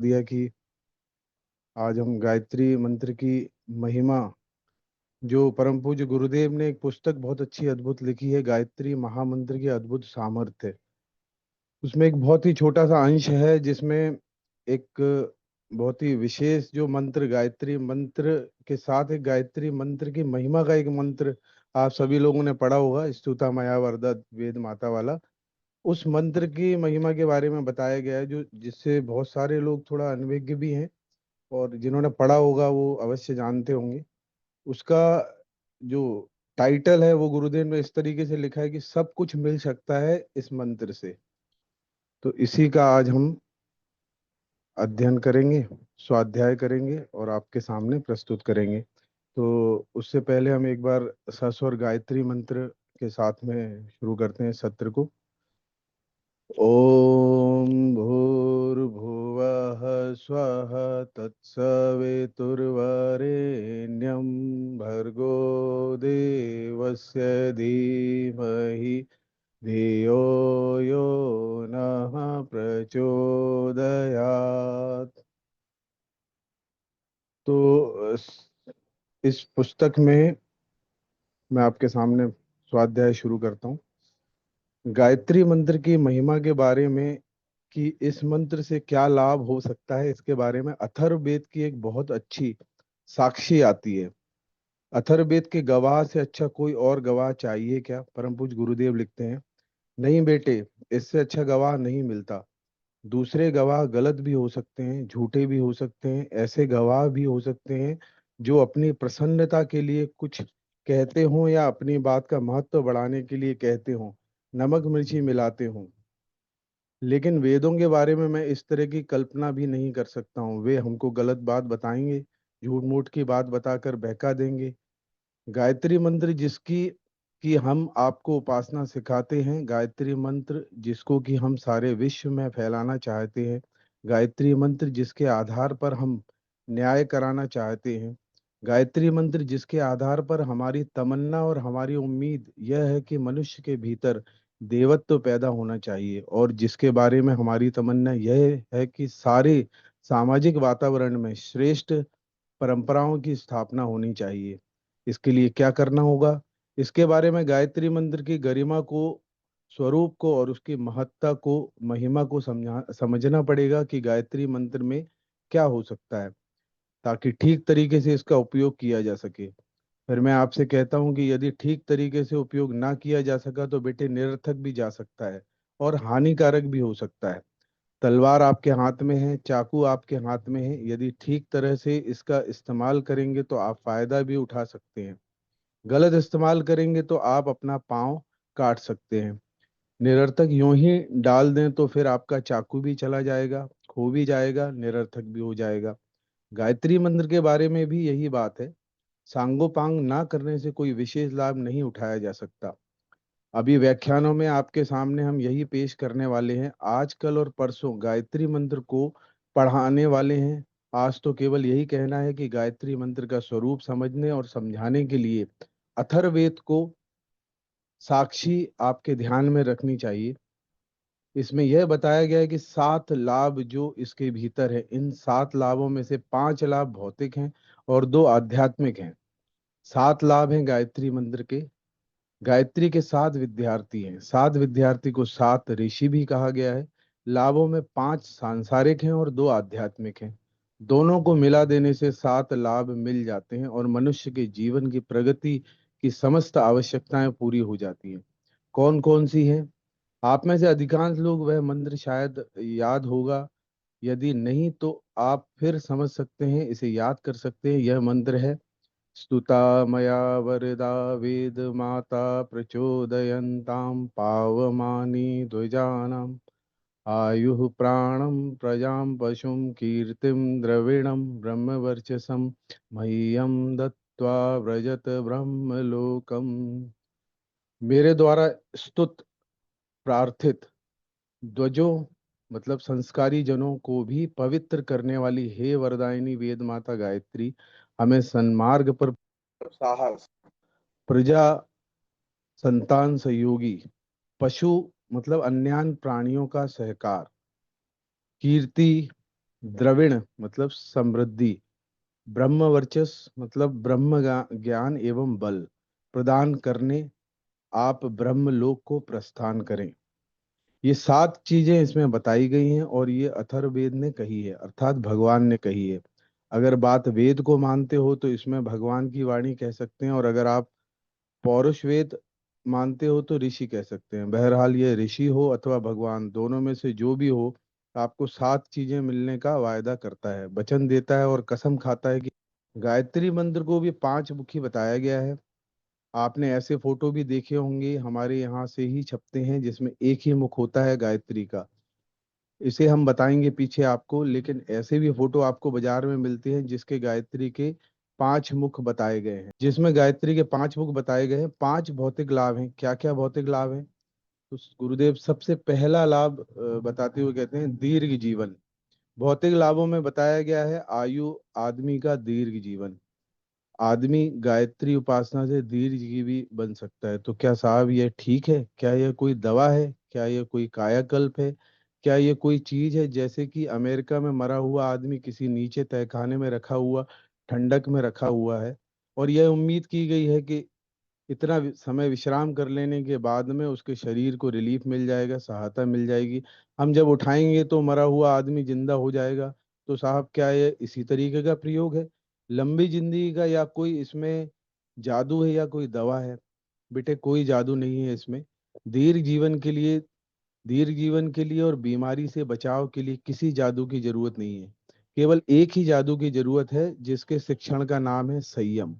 दिया कि आज हम गायत्री मंत्र की महिमा, जो परम पूज्य गुरुदेव ने एक पुस्तक बहुत अच्छी अद्भुत लिखी है, गायत्री महामंत्र की अद्भुत सामर्थ्य। उसमें एक बहुत ही छोटा सा अंश है जिसमें एक बहुत ही विशेष जो मंत्र, गायत्री मंत्र के साथ एक गायत्री मंत्र की महिमा का एक मंत्र आप सभी लोगों ने पढ़ा होगा, स्तुता मया वरदा वेद माता वाला। उस मंत्र की महिमा के बारे में बताया गया है, जो जिससे बहुत सारे लोग थोड़ा अनभिज्ञ भी हैं, और जिन्होंने पढ़ा होगा वो अवश्य जानते होंगे। उसका जो टाइटल है वो गुरुदेव ने इस तरीके से लिखा है कि सब कुछ मिल सकता है इस मंत्र से। तो इसी का आज हम अध्ययन करेंगे, स्वाध्याय करेंगे और आपके सामने प्रस्तुत करेंगे। तो उससे पहले हम एक बार सस्वर गायत्री मंत्र के साथ में शुरू करते हैं सत्र को। ओम भूर्भुवः स्वः तत्सवितुर्वरेण्यं भर्गो देवस्य धीमहि धियो यो नः प्रचोदयात्। तो इस पुस्तक में मैं आपके सामने स्वाध्याय शुरू करता हूँ। गायत्री मंत्र की महिमा के बारे में कि इस मंत्र से क्या लाभ हो सकता है, इसके बारे में अथर्ववेद की एक बहुत अच्छी साक्षी आती है। अथर्ववेद के गवाह से अच्छा कोई और गवाह चाहिए क्या? परम पूज्य गुरुदेव लिखते हैं, नहीं बेटे, इससे अच्छा गवाह नहीं मिलता। दूसरे गवाह गलत भी हो सकते हैं, झूठे भी हो सकते हैं, ऐसे गवाह भी हो सकते हैं जो अपनी प्रसन्नता के लिए कुछ कहते हों या अपनी बात का महत्व बढ़ाने के लिए कहते हों, नमक मिर्ची मिलाते हों। लेकिन वेदों के बारे में मैं इस तरह की कल्पना भी नहीं कर सकता हूँ। वे हमको गलत बात बताएंगे, झूठ मूठ की बात बताकर बहका देंगे। गायत्री मंत्र जिसकी कि हम आपको उपासना सिखाते हैं, गायत्री मंत्र जिसको कि हम सारे विश्व में फैलाना चाहते हैं, गायत्री मंत्र जिसके आधार पर हम न्याय कराना चाहते हैं, गायत्री मंत्र जिसके आधार पर हमारी तमन्ना और हमारी उम्मीद यह है कि मनुष्य के भीतर देवत्व पैदा होना चाहिए, और जिसके बारे में हमारी तमन्ना यह है कि सारे सामाजिक वातावरण में श्रेष्ठ परंपराओं की स्थापना होनी चाहिए। इसके लिए क्या करना होगा, इसके बारे में गायत्री मंत्र की गरिमा को, स्वरूप को और उसकी महत्ता को, महिमा को समझना पड़ेगा कि गायत्री मंत्र में क्या हो सकता है, ताकि ठीक तरीके से इसका उपयोग किया जा सके। फिर मैं आपसे कहता हूं कि यदि ठीक तरीके से उपयोग ना किया जा सका तो बेटे निरर्थक भी जा सकता है और हानिकारक भी हो सकता है। तलवार आपके हाथ में है, चाकू आपके हाथ में है, यदि ठीक तरह से इसका इस्तेमाल करेंगे तो आप फायदा भी उठा सकते हैं, गलत इस्तेमाल करेंगे तो आप अपना पाँव काट सकते हैं। निरर्थक यूं ही डाल दें तो फिर आपका चाकू भी चला जाएगा, खो भी जाएगा, निरर्थक भी हो जाएगा। गायत्री मंत्र के बारे में भी यही बात है। सांगोपांग ना करने से कोई विशेष लाभ नहीं उठाया जा सकता। अभी व्याख्यानों में आपके सामने हम यही पेश करने वाले हैं। आज कल और परसों गायत्री मंत्र को पढ़ाने वाले हैं। आज तो केवल यही कहना है कि गायत्री मंत्र का स्वरूप समझने और समझाने के लिए अथर्ववेद को साक्षी आपके ध्यान में रखनी चाहिए। इसमें यह बताया गया है कि 7 लाभ जो इसके भीतर है, इन 7 लाभों में से 5 लाभ भौतिक हैं और 2 आध्यात्मिक हैं। 7 लाभ हैं गायत्री मंत्र के। गायत्री के 7 विद्यार्थी हैं, 7 विद्यार्थी को 7 ऋषि भी कहा गया है। लाभों में 5 सांसारिक हैं और 2 आध्यात्मिक हैं। दोनों को मिला देने से 7 लाभ मिल जाते हैं और मनुष्य के जीवन की प्रगति की समस्त आवश्यकताएं पूरी हो जाती हैं। कौन कौन सी हैं? आप में से अधिकांश लोग वह मंत्र शायद याद होगा, यदि नहीं तो आप फिर समझ सकते हैं, इसे याद कर सकते हैं। यह मंत्र है, स्तुता मया वरदा वेद माता प्रचोदयन्तां पावमानि द्विजानाम् आयुः प्राणं प्रजां पशुं कीर्तिं द्रविणं ब्रह्मवर्चसं मह्यं दत्त्वा व्रजत ब्रह्मलोकम्। मेरे द्वारा स्तुत प्रार्थित ध्वजों मतलब संस्कारी जनों को भी पवित्र करने वाली हे वरदायिनी वेद माता गायत्री, हमें सन्मार्ग पर साहस, प्रजा संतान सहयोगी, पशु मतलब अन्यान्य प्राणियों का सहकार, कीर्ति द्रविण मतलब समृद्धि, ब्रह्म वर्चस्व मतलब ब्रह्म ज्ञान एवं बल प्रदान करने आप ब्रह्म लोक को प्रस्थान करें। ये 7 चीजें इसमें बताई गई हैं और ये अथर्ववेद ने कही है, अर्थात भगवान ने कही है। अगर बात वेद को मानते हो तो इसमें भगवान की वाणी कह सकते हैं, और अगर आप पौरुष वेद मानते हो तो ऋषि कह सकते हैं। बहरहाल ये ऋषि हो अथवा भगवान, दोनों में से जो भी हो, आपको 7 चीजें मिलने का वायदा करता है, वचन देता है और कसम खाता है कि गायत्री मंत्र को भी 5 मुखी बताया गया है। आपने ऐसे फोटो भी देखे होंगे, हमारे यहाँ से ही छपते हैं, जिसमें एक ही मुख होता है गायत्री का। इसे हम बताएंगे पीछे आपको, लेकिन ऐसे भी फोटो आपको बाजार में मिलते हैं जिसके गायत्री के 5 मुख बताए गए हैं। जिसमें गायत्री के 5 मुख बताए गए हैं, 5 भौतिक लाभ हैं। क्या क्या भौतिक लाभ हैं? तो गुरुदेव सबसे पहला लाभ बताते हुए कहते हैं दीर्घ जीवन। भौतिक लाभों में बताया गया है आयु, आदमी का दीर्घ जीवन। आदमी गायत्री उपासना से दीर्घजीवी बन सकता है। तो क्या साहब ये ठीक है? क्या यह कोई दवा है? क्या यह कोई कायाकल्प है? क्या ये कोई चीज है? जैसे कि अमेरिका में मरा हुआ आदमी किसी नीचे तहखाने में रखा हुआ, ठंडक में रखा हुआ है, और यह उम्मीद की गई है कि इतना समय विश्राम कर लेने के बाद में उसके शरीर को रिलीफ मिल जाएगा, सहायता मिल जाएगी। हम जब उठाएंगे तो मरा हुआ आदमी जिंदा हो जाएगा। तो साहब क्या ये इसी तरीके का प्रयोग है लंबी जिंदगी का, या कोई इसमें जादू है या कोई दवा है? बेटे कोई जादू नहीं है इसमें। दीर्घ जीवन के लिए, दीर्घ जीवन के लिए और बीमारी से बचाव के लिए किसी जादू की जरूरत नहीं है। केवल एक ही जादू की जरूरत है, जिसके शिक्षण का नाम है संयम।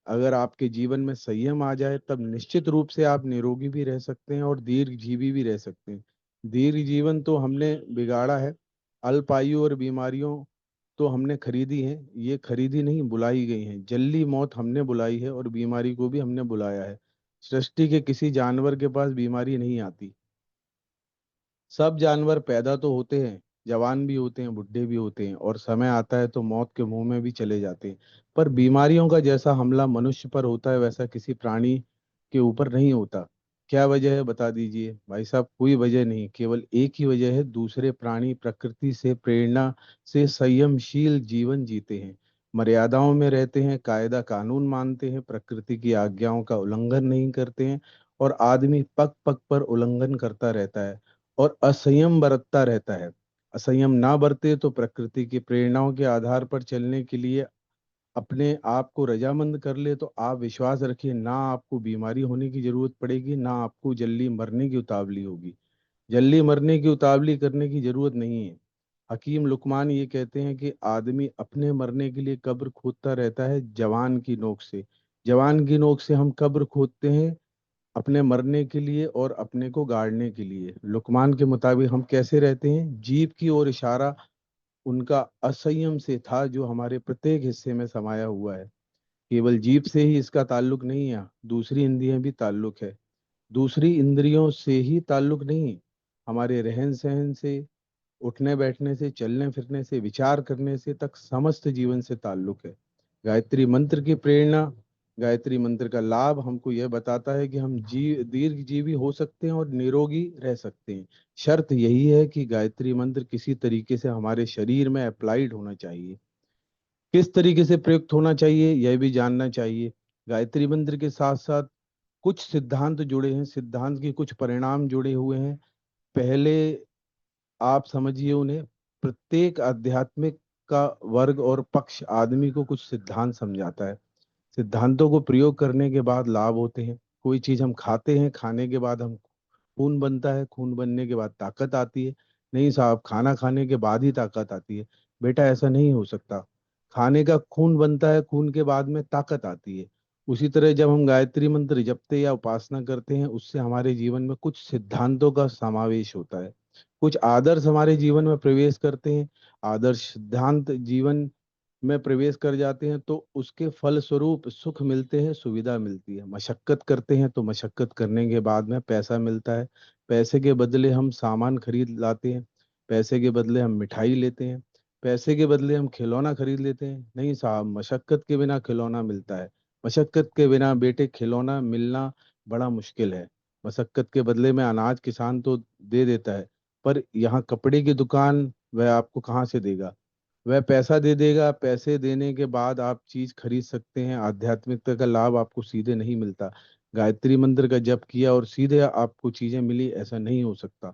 अगर आपके जीवन में संयम आ जाए तब निश्चित रूप से आप निरोगी भी रह सकते हैं और दीर्घजीवी भी रह सकते हैं। दीर्घ जीवन तो हमने बिगाड़ा है, अल्पायु और बीमारियों तो हमने खरीदी हैं। ये खरीदी नहीं, बुलाई गई हैं। जल्दी मौत हमने बुलाई है और बीमारी को भी हमने बुलाया है। सृष्टि के किसी जानवर के पास बीमारी नहीं आती। सब जानवर पैदा तो होते हैं, जवान भी होते हैं, बुढ़े भी होते हैं, और समय आता है तो मौत के मुंह में भी चले जाते हैं। पर बीमारियों का जैसा हमला मनुष्य पर होता है वैसा किसी प्राणी के ऊपर नहीं होता। क्या वजह है बता दीजिए भाई साहब? कोई वजह नहीं, केवल एक ही वजह है, दूसरे प्राणी प्रकृति से प्रेरणा से संयमशील जीवन जीते हैं, मर्यादाओं में रहते हैं, कायदा कानून मानते हैं, प्रकृति की आज्ञाओं का उल्लंघन नहीं करते हैं। और आदमी पग पग पर उल्लंघन करता रहता है और असंयम बरतता रहता है। असंयम ना बरते तो प्रकृति की प्रेरणाओं के आधार पर चलने के लिए अपने आप को रजामंद कर ले, तो आप विश्वास रखिए, ना आपको बीमारी होने की जरूरत पड़ेगी, ना आपको जल्दी मरने की उतावली होगी। जल्दी मरने की उतावली करने की जरूरत नहीं है। हकीम लुकमान ये कहते हैं कि आदमी अपने मरने के लिए कब्र खोदता रहता है जवान की नोक से। जवान की नोक से हम कब्र खोदते हैं अपने मरने के लिए और अपने को गाड़ने के लिए। लुकमान के मुताबिक हम कैसे रहते हैं? जीभ की ओर इशारा उनका असंयम से था, जो हमारे प्रत्येक हिस्से में समाया हुआ है। केवल जीभ से ही इसका ताल्लुक नहीं है, दूसरी इंद्रियां भी ताल्लुक है। दूसरी इंद्रियों से ही ताल्लुक नहीं, हमारे रहन सहन से, उठने बैठने से, चलने फिरने से, विचार करने से तक समस्त जीवन से ताल्लुक है। गायत्री मंत्र की प्रेरणा, गायत्री मंत्र का लाभ हमको यह बताता है कि हम दीर्घ जीवी हो सकते हैं और निरोगी रह सकते हैं। शर्त यही है कि गायत्री मंत्र किसी तरीके से हमारे शरीर में अप्लाइड होना चाहिए। किस तरीके से प्रयुक्त होना चाहिए यह भी जानना चाहिए। गायत्री मंत्र के साथ साथ कुछ सिद्धांत जुड़े हैं, सिद्धांत के कुछ परिणाम जुड़े हुए हैं। पहले आप समझिए उन्हें, प्रत्येक आध्यात्मिक का वर्ग और पक्ष आदमी को कुछ सिद्धांत समझाता है। सिद्धांतों को प्रयोग करने के बाद लाभ होते हैं। कोई चीज हम खाते हैं, खाने के बाद हम खून बनता है, खून बनने के बाद ताकत आती है। नहीं साहब, खाना खाने के बाद ही ताकत आती है। बेटा ऐसा नहीं हो सकता। खाने का खून बनता है, खून के बाद में ताकत आती है। उसी तरह जब हम गायत्री मंत्र जपते या उपासना करते हैं, उससे हमारे जीवन में कुछ सिद्धांतों का समावेश होता है, कुछ आदर्श हमारे जीवन में प्रवेश करते हैं। आदर्श सिद्धांत जीवन में प्रवेश कर जाते हैं तो उसके फल स्वरूप सुख मिलते हैं, सुविधा मिलती है। मशक्कत करते हैं तो मशक्कत करने के बाद में पैसा मिलता है। पैसे के बदले हम सामान खरीद लाते हैं, पैसे के बदले हम मिठाई लेते हैं, पैसे के बदले हम खिलौना खरीद लेते हैं। नहीं साहब, मशक्कत के बिना खिलौना मिलता है। मशक्कत के बिना बेटे खिलौना मिलना बड़ा मुश्किल है। मशक्कत के बदले में अनाज किसान तो दे देता है, पर यहाँ कपड़े की दुकान वह आपको कहाँ से देगा? वह पैसा दे देगा, पैसे देने के बाद आप चीज खरीद सकते हैं, आध्यात्मिकता का लाभ आपको सीधे नहीं मिलता। गायत्री मंत्र का जप किया और सीधे आपको चीजें मिली, ऐसा नहीं हो सकता।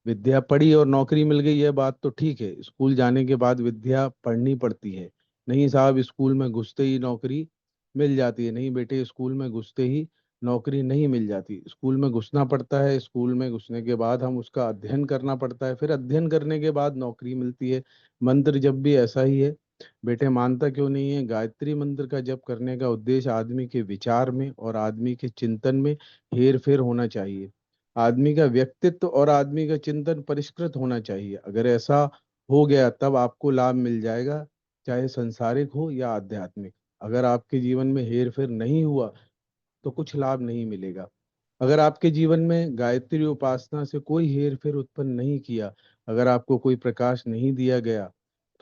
विद्या पढ़ी और नौकरी मिल गई, यह बात तो ठीक है, स्कूल जाने के बाद विद्या पढ़नी पड़ती है। नहीं साहब, स्कूल में घुसते ही नौकरी मिल जाती है? नहीं बेटे, स्कूल में घुसते ही नौकरी नहीं मिल जाती। स्कूल में घुसना पड़ता है, स्कूल में घुसने के बाद हम उसका अध्ययन करना पड़ता है, फिर अध्ययन करने के बाद नौकरी मिलती है। मंत्र जब भी ऐसा ही है। बेटे मानता क्यों नहीं है? गायत्री मंत्र का जप करने का उद्देश्य आदमी के विचार में और आदमी के चिंतन में हेर फेर होना चाहिए। आदमी का व्यक्तित्व और आदमी का चिंतन परिष्कृत होना चाहिए। अगर ऐसा हो गया तब आपको लाभ मिल जाएगा, चाहे संसारिक हो या आध्यात्मिक। अगर आपके जीवन में हेर फेर नहीं हुआ तो कुछ लाभ नहीं मिलेगा। अगर आपके जीवन में गायत्री उपासना से कोई हेर फेर उत्पन्न नहीं किया, अगर आपको कोई प्रकाश नहीं दिया गया,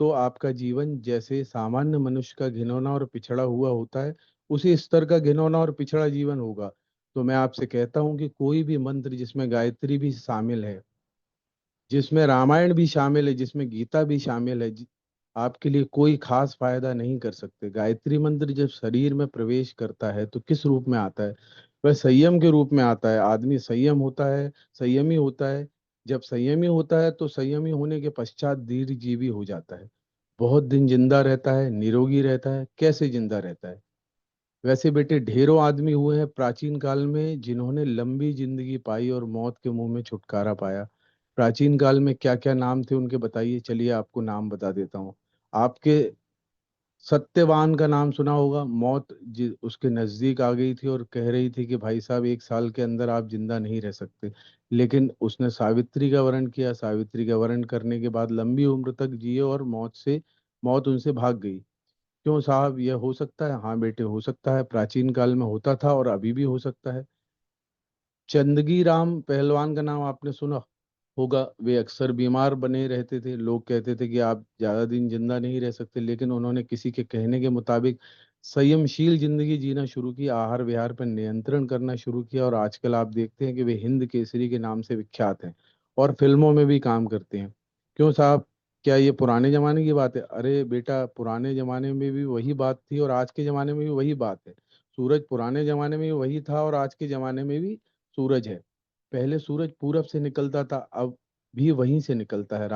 तो आपका जीवन जैसे सामान्य मनुष्य का घिनौना और पिछड़ा हुआ होता है, उसी स्तर का घिनौना और पिछड़ा जीवन होगा। तो मैं आपसे कहता हूं कि कोई भी मंत्र जिसमें गायत्री भी शामिल है, जिसमें रामायण भी शामिल है, जिसमें गीता भी शामिल है, आपके लिए कोई खास फायदा नहीं कर सकते। गायत्री मंत्र जब शरीर में प्रवेश करता है तो किस रूप में आता है? वह संयम के रूप में आता है। आदमी संयम होता है, संयमी होता है। जब संयमी होता है तो संयमी होने के पश्चात दीर्घजीवी हो जाता है, बहुत दिन जिंदा रहता है, निरोगी रहता है। कैसे जिंदा रहता है? वैसे बेटे ढेरों आदमी हुए हैं प्राचीन काल में जिन्होंने लंबी जिंदगी पाई और मौत के मुंह में छुटकारा पाया। प्राचीन काल में क्या क्या नाम थे उनके, बताइए? चलिए आपको नाम बता देता हूँ। आपके सत्यवान का नाम सुना होगा। मौत उसके नजदीक आ गई थी और कह रही थी कि भाई साहब 1 साल के अंदर आप जिंदा नहीं रह सकते, लेकिन उसने सावित्री का वर्ण किया। सावित्री का वर्ण करने के बाद लंबी उम्र तक जिए और मौत उनसे भाग गई। क्यों साहब, यह हो सकता है? हाँ बेटे, हो सकता है। प्राचीन काल में होता था और अभी भी हो सकता है। चंदगी राम पहलवान का नाम आपने सुना होगा। वे अक्सर बीमार बने रहते थे, लोग कहते थे कि आप ज्यादा दिन जिंदा नहीं रह सकते, लेकिन उन्होंने किसी के कहने के मुताबिक संयमशील जिंदगी जीना शुरू की, आहार विहार पर नियंत्रण करना शुरू किया, और आजकल आप देखते हैं कि वे हिंद केसरी के नाम से विख्यात हैं और फिल्मों में भी काम करते हैं। क्यों साहब, क्या ये पुराने जमाने की बात है? अरे बेटा, पुराने जमाने में भी वही बात थी और आज के जमाने में भी वही बात है। सूरज पुराने जमाने में भी वही था और आज के जमाने में भी सूरज है। पहले सूरज पूरब से निकलता था, अब भी वहीं से निकलता है।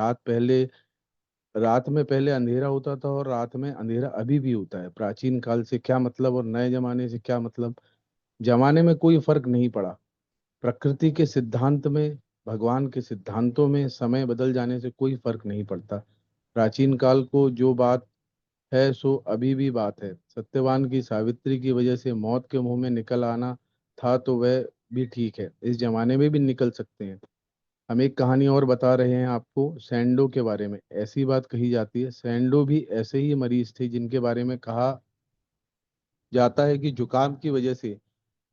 रात में पहले अंधेरा होता था और रात में अंधेरा अभी भी होता है। प्राचीन काल से क्या मतलब और नए जमाने से क्या मतलब? जमाने में कोई फर्क नहीं पड़ा। प्रकृति के सिद्धांत में, भगवान के सिद्धांतों में समय बदल जाने से कोई फर्क नहीं पड़ता। प्राचीन काल को जो बात है सो अभी भी बात है। सत्यवान की सावित्री की वजह से मौत के मुंह में निकल आना था तो वह भी ठीक है, इस जमाने में भी निकल सकते हैं। हम एक कहानी और बता रहे हैं आपको सैंडो के बारे में। ऐसी बात कही जाती है, सैंडो भी ऐसे ही मरीज थे जिनके बारे में कहा जाता है कि जुकाम की वजह से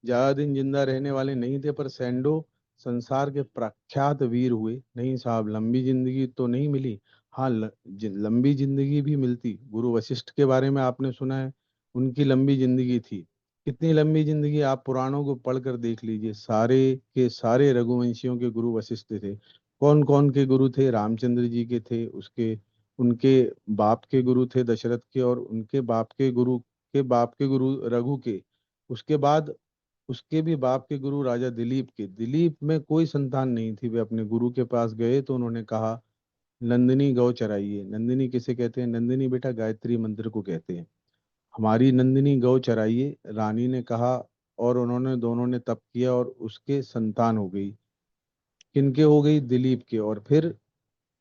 ज्यादा दिन जिंदा रहने वाले नहीं थे, पर सैंडो संसार के प्रख्यात वीर हुए। नहीं साहब, लंबी जिंदगी तो नहीं मिली। हाँ, लंबी जिंदगी भी मिलती। गुरु वशिष्ठ के बारे में आपने सुना है, उनकी लंबी जिंदगी थी। कितनी लंबी जिंदगी, आप पुराणों को पढ़कर देख लीजिए। सारे के सारे रघुवंशियों के गुरु वशिष्ठ थे। कौन कौन के गुरु थे? रामचंद्र जी के थे, उसके उनके बाप के गुरु थे दशरथ के, और उनके बाप के गुरु रघु के। उसके बाद उसके भी बाप के गुरु राजा दिलीप के। दिलीप में कोई संतान नहीं थी। वे अपने गुरु के पास गए तो उन्होंने कहा नंदिनी गौ चराइए। नंदिनी किसे कहते हैं? नंदिनी बेटा गायत्री मंत्र को कहते हैं। हमारी नंदिनी गौ चराइए, रानी ने कहा, और उन्होंने दोनों ने तप किया और उसके संतान हो गई। किनके हो गई? दिलीप के। और फिर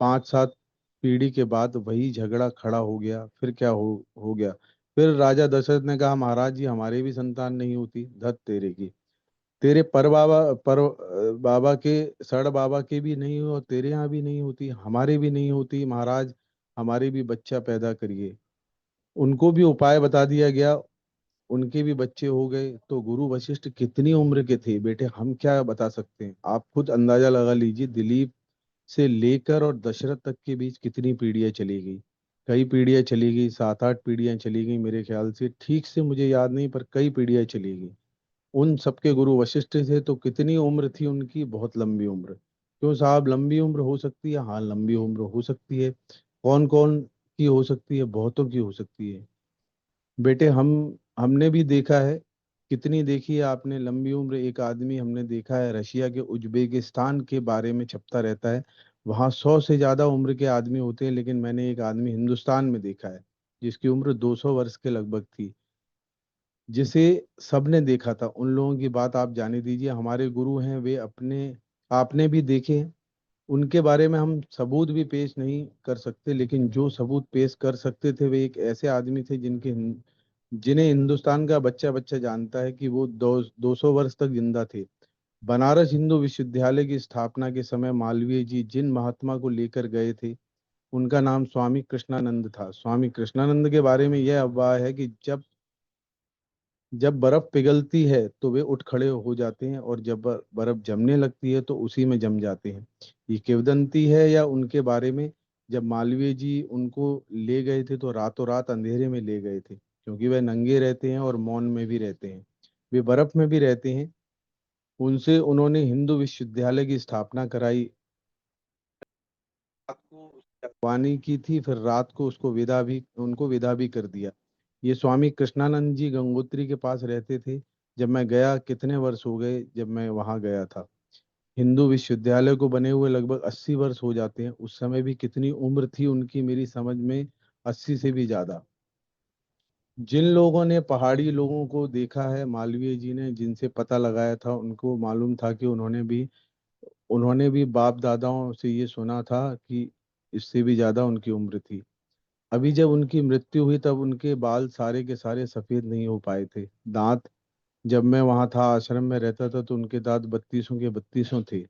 5-7 पीढ़ी के बाद वही झगड़ा खड़ा हो गया। फिर क्या हो गया? फिर राजा दशरथ ने कहा महाराज जी, हमारे भी संतान नहीं होती। धत तेरे की, तेरे बाबा के सड़ बाबा के भी नहीं हो, तेरे यहाँ भी नहीं होती, हमारे भी नहीं होती। महाराज, हमारे भी बच्चा पैदा करिए। उनको भी उपाय बता दिया गया, उनके भी बच्चे हो गए। तो गुरु वशिष्ठ कितनी उम्र के थे बेटे, हम क्या बता सकते हैं? आप खुद अंदाजा लगा लीजिए। दिलीप से लेकर और दशरथ तक के बीच कितनी पीढ़ियां चली गई। कई पीढ़ियां चली गई, 7-8 पीढ़ियां चली गई मेरे ख्याल से, ठीक से मुझे याद नहीं, पर कई पीढ़ियां चली गई। उन सबके गुरु वशिष्ठ थे, तो कितनी उम्र थी उनकी? बहुत लंबी उम्र। क्यों साहब, लंबी उम्र हो सकती है, हाँ लंबी उम्र हो सकती है। कौन कौन की हो सकती है? बहुतों की हो सकती है बेटे। हमने भी देखा है। कितनी देखी है आपने लंबी उम्र? एक आदमी हमने देखा है रशिया के उज्बेकिस्तान के बारे में छपता रहता है, वहाँ 100 से ज्यादा उम्र के आदमी होते हैं, लेकिन मैंने एक आदमी हिंदुस्तान में देखा है जिसकी उम्र 200 वर्ष के लगभग थी, जिसे सबने देखा था। उन लोगों की बात आप जाने दीजिए, हमारे गुरु हैं वे अपने, आपने भी देखे हैं। उनके बारे में हम सबूत भी पेश नहीं कर सकते, लेकिन जो सबूत पेश कर सकते थे वे एक ऐसे आदमी थे जिन्हें हिंदुस्तान का बच्चा बच्चा जानता है कि वो 200 वर्ष तक जिंदा थे। बनारस हिंदू विश्वविद्यालय की स्थापना के समय मालवीय जी जिन महात्मा को लेकर गए थे, उनका नाम स्वामी कृष्णानंद था। स्वामी कृष्णानंद के बारे में यह अफवाह है कि जब जब बर्फ पिघलती है तो वे उठ खड़े हो जाते हैं, और जब बर्फ जमने लगती है तो उसी में जम जाते हैं। ये किंवदंती है या उनके बारे में? जब मालवीय जी उनको ले गए थे तो रातों रात अंधेरे में ले गए थे, क्योंकि वे नंगे रहते हैं और मौन में भी रहते हैं, वे बर्फ में भी रहते हैं। उनसे उन्होंने हिंदू विश्वविद्यालय की स्थापना कराई। रात को उसकी अगवानी की थी, फिर रात को उनको विदा भी कर दिया। ये स्वामी कृष्णानंद जी गंगोत्री के पास रहते थे। जब मैं गया, कितने वर्ष हो गए जब मैं वहां गया था, हिंदू विश्वविद्यालय को बने हुए लगभग 80 वर्ष हो जाते हैं। उस समय भी कितनी उम्र थी उनकी मेरी समझ में, 80 से भी ज्यादा। जिन लोगों ने पहाड़ी लोगों को देखा है, मालवीय जी ने जिनसे पता लगाया था, उनको मालूम था कि उन्होंने भी बाप दादाओं से ये सुना था कि इससे भी ज्यादा उनकी उम्र थी। अभी जब उनकी मृत्यु हुई तब उनके बाल सारे के सारे सफेद नहीं हो पाए थे। दांत, जब मैं वहां था, आश्रम में रहता था, तो उनके दांत 32 के 32 थे।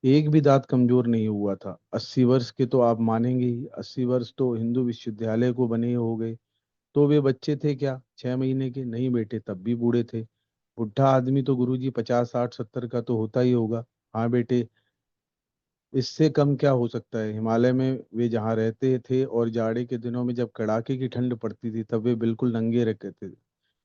एक भी दांत कमजोर नहीं हुआ था। 80 वर्ष के तो आप मानेंगे ही, 80 वर्ष तो हिंदू विश्वविद्यालय को बने हो गए। तो वे बच्चे थे क्या, 6 महीने के? नहीं बेटे, तब भी बूढ़े थे। बुढ़ा आदमी तो गुरुजी 50 60 70 का तो होता ही होगा। हाँ बेटे, इससे कम क्या हो सकता है? हिमालय में वे जहाँ रहते थे और जाड़े के दिनों में जब कड़ाके की ठंड पड़ती थी, तब वे बिल्कुल नंगे रहते थे।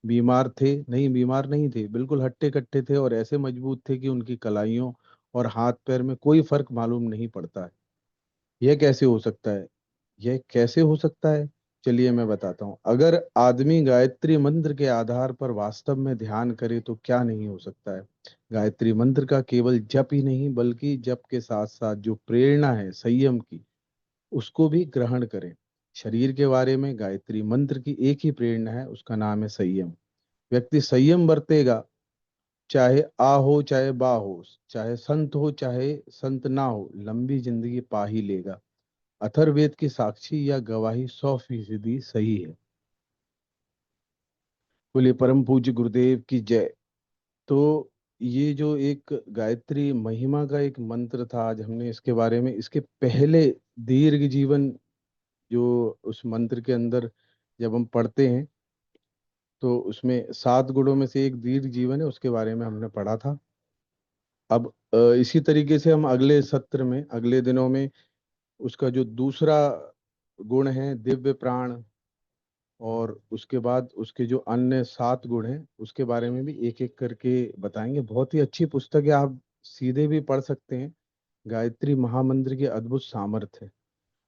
बीमार थे? नहीं, बीमार नहीं थे, बिल्कुल हट्टे कट्टे थे और ऐसे मजबूत थे कि उनकी कलाइयों और हाथ पैर में कोई फर्क मालूम नहीं पड़ता है। यह कैसे हो सकता है? यह कैसे हो सकता है? चलिए मैं बताता हूँ। अगर आदमी गायत्री मंत्र के आधार पर वास्तव में ध्यान करे तो क्या नहीं हो सकता है। गायत्री मंत्र का केवल जप ही नहीं, बल्कि जप के साथ साथ जो प्रेरणा है संयम की, उसको भी ग्रहण करें। शरीर के बारे में गायत्री मंत्र की एक ही प्रेरणा है, उसका नाम है संयम। व्यक्ति संयम बरतेगा, चाहे आ हो चाहे बा हो, चाहे संत हो चाहे संत ना हो, लंबी जिंदगी पा ही लेगा। अथर्ववेद की साक्षी या गवाही 100% सही है। बोले परम पूज्य गुरुदेव की जय। तो ये जो एक गायत्री महिमा का एक मंत्र था, आज हमने इसके बारे में, इसके पहले दीर्घ जीवन, जो उस मंत्र के अंदर जब हम पढ़ते हैं तो उसमें 7 गुणों में से एक दीर्घ जीवन है, उसके बारे में हमने पढ़ा था। अब इसी तरीके से हम अगले सत्र में, अगले दिनों में, उसका जो दूसरा गुण है दिव्य प्राण, और उसके बाद उसके जो अन्य 7 गुण हैं उसके बारे में भी एक एक करके बताएंगे। बहुत ही अच्छी पुस्तक है, आप सीधे भी पढ़ सकते हैं। गायत्री महामंत्र की अद्भुत सामर्थ्य है।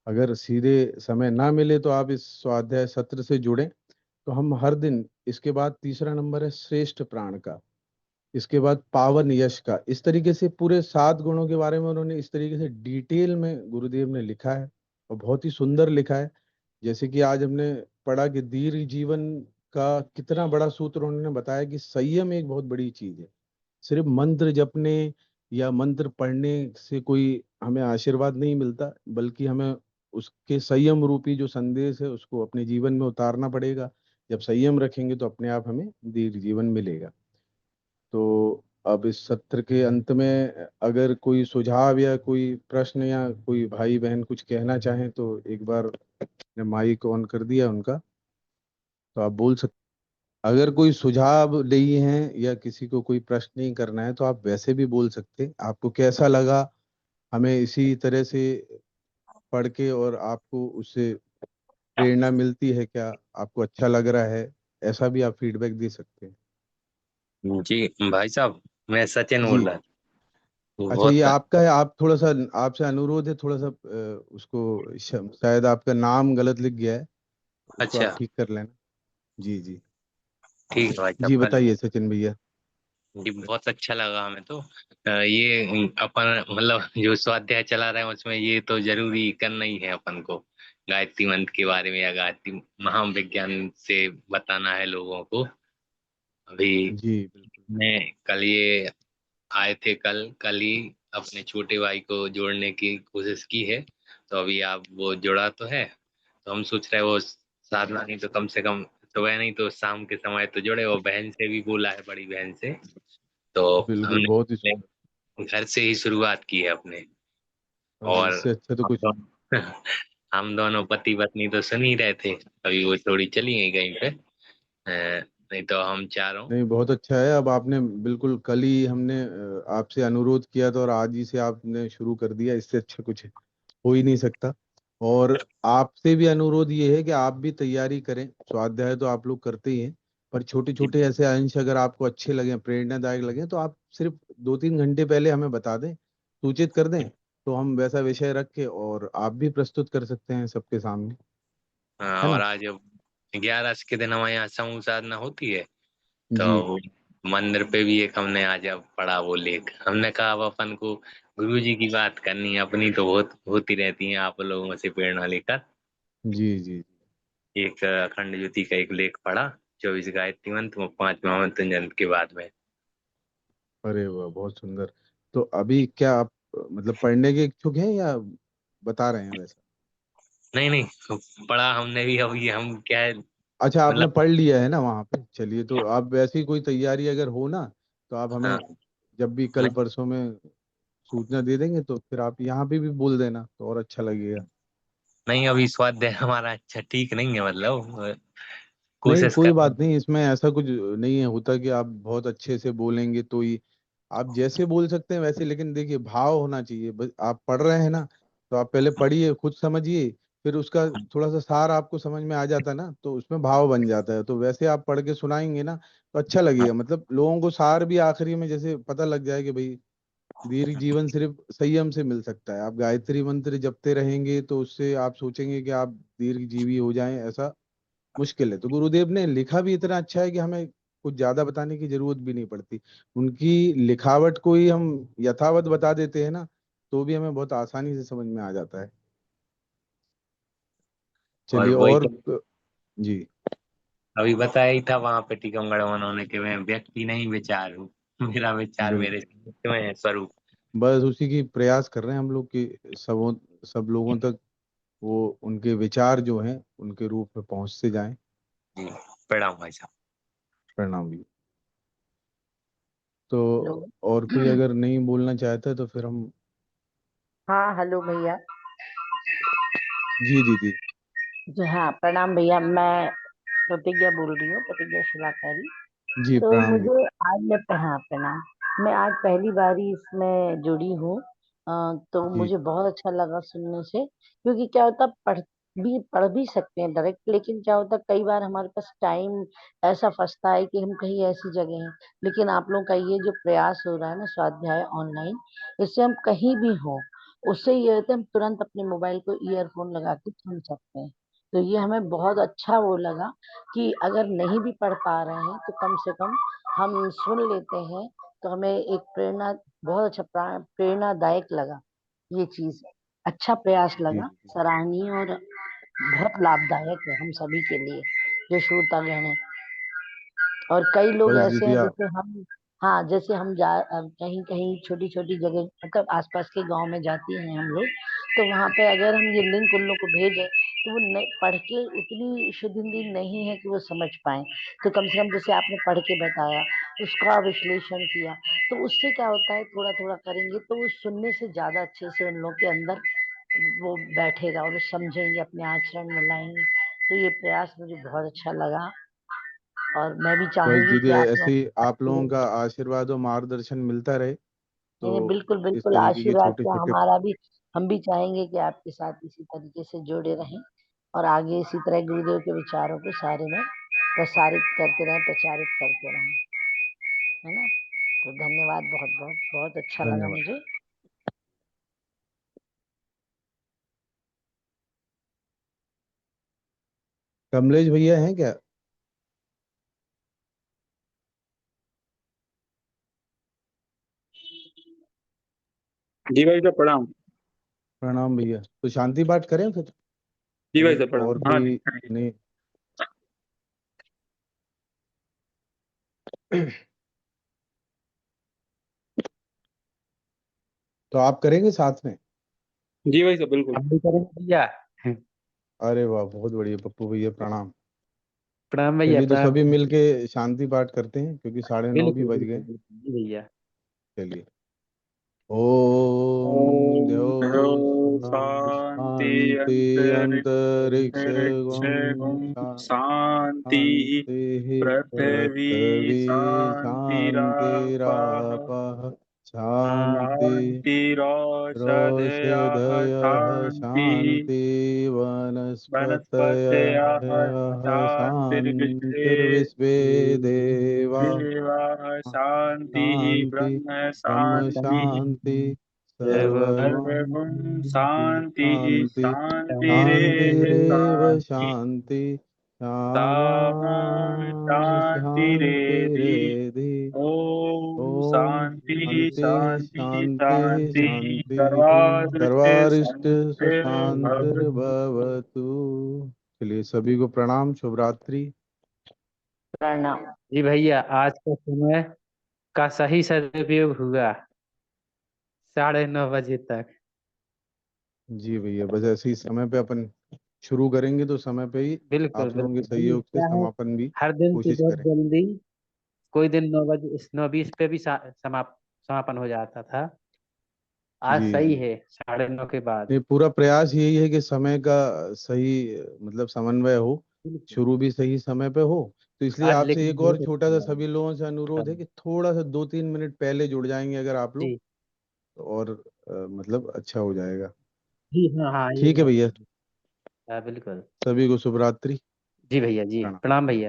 अगर सीधे समय ना मिले तो आप इस स्वाध्याय सत्र से जुड़ें। तो हम हर दिन, इसके बाद तीसरा नंबर है श्रेष्ठ प्राण का, इसके बाद पावन यश का। इस तरीके से पूरे 7 गुणों के बारे में उन्होंने इस तरीके से डिटेल में गुरुदेव ने लिखा है, और बहुत ही सुंदर लिखा है। जैसे कि आज हमने पढ़ा कि दीर्घ जीवन का कितना बड़ा सूत्र उन्होंने बताया कि संयम एक बहुत बड़ी चीज है। सिर्फ मंत्र जपने या मंत्र पढ़ने से कोई हमें आशीर्वाद नहीं मिलता, बल्कि हमें उसके संयम रूपी जो संदेश है उसको अपने जीवन में उतारना पड़ेगा। जब संयम रखेंगे तो अपने आप हमें दीर्घ जीवन मिलेगा। तो अब इस सत्र के अंत में अगर कोई सुझाव या कोई प्रश्न या कोई भाई बहन कुछ कहना चाहें तो एक बार, ने माइक ऑन कर दिया उनका, तो आप बोल सकते। अगर कोई सुझाव नहीं है या किसी को कोई प्रश्न नहीं करना है तो आप वैसे भी बोल सकते हैं। आपको कैसा लगा हमें इसी तरह से पढ़ के, और आपको उससे प्रेरणा मिलती है क्या, आपको अच्छा लग रहा है? ऐसा भी आप फीडबैक दे सकते हैं। जी भाई साहब, मैं सचिन जी। बोल रहा वो अच्छा, ये बहुत आपका है, आप थोड़ा सा, आपसे अनुरोध है, थोड़ा सा उसको शायद आपका नाम गलत लिख गया है, उसको अच्छा। आप ठीक कर लेना। जी जी। ठीक है भाई साहब, जी कर बताइए सचिन भैया। जी, बहुत अच्छा लगा हमें तो। ये अपन मतलब जो स्वाध्याय चला रहे हैं उसमें ये तो जरूरी करना ही है अपन को, गायत्री मंत्र के बारे में या गायत्री महाविज्ञान से बताना है लोगों को। अभी जी बिल्कुल। मैं कल ये आए थे, कल कल ही अपने छोटे भाई को जोड़ने की कोशिश की है। तो अभी आप वो जुड़ा तो है, तो हम सोच रहे हैं वो साधना नहीं तो कम से कम सुबह नहीं तो शाम के समय तो जुड़े। वो बहन से भी बोला है, बड़ी बहन से। तो बिल्कुल, हमने बहुत ही सुंदर। घर से ही शुरुआत की है अपने। अरे और इससे अच्छा तो हम कुछ नहीं। दोनों हम दोनों पति पत्नी तो सुन ही रहे थे। अभी वो थोड़ी चली गई कहीं पे। नहीं तो हम चारों। नहीं, बहुत अच्छा है। अब आपने बिल्कुल, कल ही हमने आपसे अनुरोध किया था और आज ही से आपने शुरू कर दिया, इससे अच्छा कुछ हो ही नहीं सकता। और आपसे भी अनुरोध ये है कि आप भी तैयारी करें। स्वाध्याय तो आप लोग करते ही हैं, पर छोटे छोटे ऐसे अंश अगर आपको अच्छे लगे, प्रेरणादायक लगे, तो आप सिर्फ 2-3 घंटे पहले हमें बता दें, सूचित कर दें, तो हम वैसा विषय रख के और आप भी प्रस्तुत कर सकते हैं सबके सामने। हाँ, है और ना? आज 11 के दिन हमारे यहाँ समूह साधना होती है। तो जी। वो मंदिर पे भी एक हमने आज अब पढ़ा वो लेख। हमने कहा अब अपन को गुरु जी की बात करनी है, अपनी तो बहुत होती रहती है आप लोगों से प्रेरणा लेकर। जी जी। एक अखंड ज्योति का एक लेख पढ़ा, 24 गायत्री मंत्र, वो 5 महामंत्र के बाद में। अरे वाह, बहुत सुंदर। तो अभी क्या आप मतलब पढ़ने के इच्छुक हैं या बता रहे हैं वैसा? नहीं नहीं, पढ़ा हमने भी। अब ये हम क्या है अच्छा, आपने मतलब। पढ़ लिया है ना वहां पे? चलिए, तो आप वैसी कोई तैयारी अगर हो ना, तो आप हमें हाँ, जब भी कल नहीं परसों में सूचना दे देंगे, तो फिर आप यहाँ पे भी बोल देना तो और अच्छा लगेगा। नहीं, अभी स्वाध्याय हमारा अच्छा ठीक नहीं है, मतलब नहीं, कोशिश कोई कर रहे बात नहीं, इसमें ऐसा कुछ नहीं है होता कि आप बहुत अच्छे से बोलेंगे तो ही। आप जैसे बोल सकते हैं वैसे, लेकिन देखिए भाव होना चाहिए। बस आप पढ़ रहे हैं ना, तो आप पहले पढ़िए, खुद समझिए, फिर उसका हैं। थोड़ा सा सार आपको समझ में आ जाता है ना, तो उसमें भाव बन जाता है। तो वैसे आप पढ़ के सुनाएंगे ना, तो अच्छा लगेगा। मतलब लोगों को सार भी आखिरी में जैसे पता लग जाए कि भाई दीर्घ जीवन सिर्फ संयम से मिल सकता है। आप गायत्री मंत्र जपते रहेंगे तो उससे आप सोचेंगे कि आप दीर्घ जीवी हो जाएं, ऐसा मुश्किल है। तो गुरुदेव ने लिखा भी इतना अच्छा है कि हमें कुछ ज्यादा बताने की जरूरत भी नहीं पड़ती। उनकी लिखावट को ही हम यथावत बता देते हैं ना, तो भी हमें बहुत आसानी से समझ में आ जाता है। और चलिए, वही और तो जी। अभी बताया ही था वहां पे टीकमगढ़ में उन्होंने कि मैं व्यक्ति नहीं विचार हूँ। मेरा विचार मेरे बिल्कुल, में है, स्वरूप। बस उसी की प्रयास कर रहे हैं हम लोग कि सब लोगों तक वो उनके विचार जो हैं उनके रूप में पहुंचते जाएं। जी, प्रणाम भाई साहब। प्रणाम भी। तो हेलो। और कोई अगर नहीं बोलना चाहता है तो फिर हम। हाँ, हेलो भैया। जी दीदी। जी हाँ, प्रणाम भैया। मैं प्रतिज्ञा बोल रही हूँ, प्रतिज्ञा शिलाकारी। जी तो प्रणाम जी। मुझे आज मैं हाँ, प्रणाम। मैं आज पहली बारी इसमें जुड़ी हूँ। तो जी मुझे बहुत अच्छा लगा सुनने से, क्योंकि क्या होता है, पढ़ भी सकते हैं डायरेक्ट, लेकिन क्या होता है कई बार हमारे पास टाइम ऐसा फंसता है कि हम कहीं ऐसी जगह हैं। लेकिन आप लोगों का ये जो प्रयास हो रहा है ना, स्वाध्याय ऑनलाइन, इससे हम कहीं भी हों, उससे ये होता है हम तुरंत अपने मोबाइल को ईयरफोन लगा के सुन सकते हैं। तो ये हमें बहुत अच्छा वो लगा कि अगर नहीं भी पढ़ पा रहे हैं तो कम से कम हम सुन लेते हैं। तो हमें एक बहुत अच्छा प्रेरणादायक लगा ये चीज। अच्छा प्रयास जी लगा, जी। सराहनीय और बहुत लाभदायक है हम सभी के लिए जो श्रोतागण है। और कई लोग बस ऐसे दीदी हैं आप। जैसे हम। हाँ, जैसे हम कहीं कहीं छोटी छोटी जगह, मतलब आसपास के गांव में जाती हैं हम लोग। तो वहां पे अगर हम ये लिंक उन लोग को भेजें, तो वो पढ़ के उतनी शुद्ध हिंदी नहीं है कि वो समझ पाए। तो कम से कम जैसे आपने पढ़ के बताया, उसका विश्लेषण किया, तो उससे क्या होता है, थोड़ा थोड़ा करेंगे तो वो सुनने से ज्यादा अच्छे से उन लोग के अंदर वो बैठेगा और वो समझेंगे, अपने आचरण में लाएंगे। तो ये प्रयास मुझे बहुत अच्छा लगा, और मैं भी बस चाहूंगी दीदी कि आप ऐसे लोग ही आप अच्छे। लोगों का आशीर्वाद और मार्गदर्शन मिलता रहे, नहीं नहीं, तो बिल्कुल इस बिल्कुल, तरीके के आशीर्वाद छोटे क्या, छोटे। हमारा भी। हम भी चाहेंगे कि आपके साथ इसी तरीके से जुड़े रहें, और आगे इसी तरह गुरुदेव के विचारों को सारे में प्रसारित करते रहें, प्रचारित करते रहें। है ना? तो धन्यवाद, बहुत बहुत बहुत अच्छा लगा धन्यवाद। मुझे। कमलेश भैया हैं क्या? जी भाई साहब प्रणाम। प्रणाम भैया। तो शांति पाठ करें फिर, जी भाई अगर साहब प्रणाम। और हाँ कोई जी। नहीं। तो आप करेंगे साथ में? जी भाई साहब बिल्कुल। हम भी करेंगे भैया। अरे वाह, बहुत बढ़िया पप्पू भैया, प्रणाम। प्रणाम भैया, चलिए तो प्रणाम। सभी मिलके शांति पाठ करते हैं, क्योंकि 9:30 भी बिल्कुल बज बिल्कुल गए। बिल्कुल जी भैया। चलिए। ओम ओम द्यो द्यो शांति शांति अंतरिक्ष अंतरिक्ष शांति शांति पृथ्वी पृथ्वी शांतिरापः शांतिरापः शांति शान्तिरोषधयः रोषधयः शान्तिः शांति वनस्पतयः वनस्पतयः शांतिर्विश्वे देवा देवा शान्तिः शांति ब्रह्म ब्रह्म शान्तिः शांति सर्वं सर्वं शान्तिः शांति शान्तिरेव शांतिरेव शान्तिः शांति सा सामा शान्तिरेधि। शांतिरेधि। ॐ ओम शान्तिः शांति शान्तिः शांति शान्तिः शांति सर्वारिष्ट सर्वादृष्टिर्शान्तिर्भवतु। सुशांतिर्भवतु। चलिए सभी को प्रणाम, शुभ रात्रि। प्रणाम। जी भैया, आज का समय का सही सदुपयोग हुआ 9:30 बजे तक। जी भैया, बस ऐसे ही समय पे अपन शुरू करेंगे तो समय पे ही बिल्कुल आप लोगों के बिल्कुल, हम सहयोग से क्या है, समापन भी हर दिन से कोशिश बहुत करें। जल्दी, कोई दिन 9 बजे 9:20 पे भी समापन हो जाता था। आज जी सही जी। है 9:30 के बाद। ये पूरा प्रयास यही है कि समय का सही मतलब समन्वय हो, बिल्कुल। शुरू भी सही समय पे हो। तो इसलिए आज आपसे लेकिन एक और बहुत छोटा अच्छा सा लगा। सभी लोगों से अनुरोध है हाँ, कि थोड़ा सा 2-3 मिनट पहले जुड़ जाएंगे अगर आप लोग, जी तो और मतलब अच्छा हो जाएगा। जी, हाँ हाँ, ये ठीक है बात भैया, है। हाँ, बिल्कुल। सभी को शुभ रात्रि। जी भैया, जी प्रणाम। प्रणाम भैया।